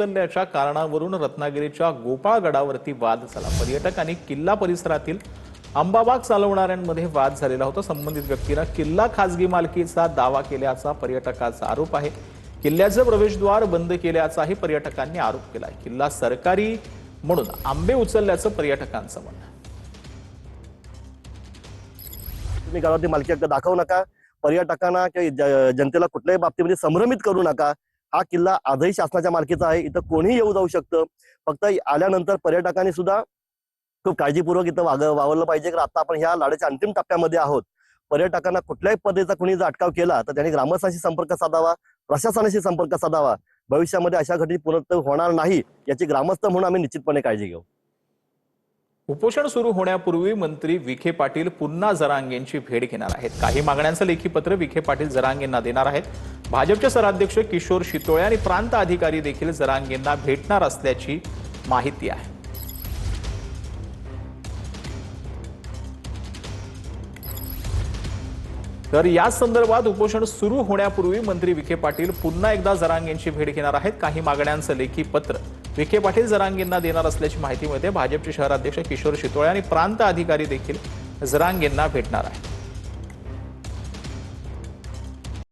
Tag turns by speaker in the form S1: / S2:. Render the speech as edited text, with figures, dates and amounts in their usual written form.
S1: उचलल्याच्या कारणावरून रत्नागिरीच्या गोपाळगडावरती वाद झाला। पर्यटकांनी किल्ला परिसरातील अंबाबाग चालवणाऱ्यांमध्ये वाद झालेला होता। संबंधित व्यक्तीने किल्ला खासगी मालकीचा दावा केल्याचा पर्यटकाचा आरोप आहे। किल्ल्याचे प्रवेशद्वार बंद केल्याचाही पर्यटकांनी आरोप केला। किल्ला सरकारी म्हणून आंबे उचलल्याचं पर्यटकांचं म्हणणं आहे।
S2: तुम्ही गावाची मालकी हक्क दाखवू नका, पर्यटकांना किंवा जनतेला कुठल्याही बाबतीमध्ये संभ्रमित करू नका। हा किल्ला आजही शासनाच्या मालकीचा आहे, इथं कोणीही येऊ जाऊ शकतं। फक्त आल्यानंतर पर्यटकांनी सुद्धा खूप काळजीपूर्वक इथं वावरलं पाहिजे, कारण आता आपण ह्या लढ्याच्या अंतिम टप्प्यामध्ये आहोत। पर्यटकांना कुठल्याही पद्धतीचा कुणी जर अटकाव केला तर त्यांनी ग्रामस्थांशी संपर्क साधावा, प्रशासनाशी संपर्क साधावा। भविष्यामध्ये अशा घटना पुनरावृत्त होणार नाही याची ग्रामस्थ म्हणून आम्ही निश्चितपणे काळजी घेऊ।
S1: उपोषण सुरू होण्यापूर्वी मंत्री विखे पाटील पुन्हा जरांगेंची भेट घेणार आहेत। काही मागण्यांचं लेखी पत्र विखे पाटील जरांगेंना देणार आहेत। भाजपचे शहराध्यक्ष किशोर शितोळे आणि प्रांत अधिकारी देखील जरांगेंना भेटणार असल्याची माहिती आहे। तर या संदर्भात उपोषण सुरू होण्यापूर्वी मंत्री विखे पाटील पुन्हा एकदा जरांगेंची भेट घेणार आहेत। काही मागण्यांचं लेखी पत्र विखे पाटील जरांगेंना देणार असल्याची माहिती मिळते। भाजपचे शहराध्यक्ष किशोर शितोळे आणि प्रांत अधिकारी देखील जरांगेंना भेटणार आहेत।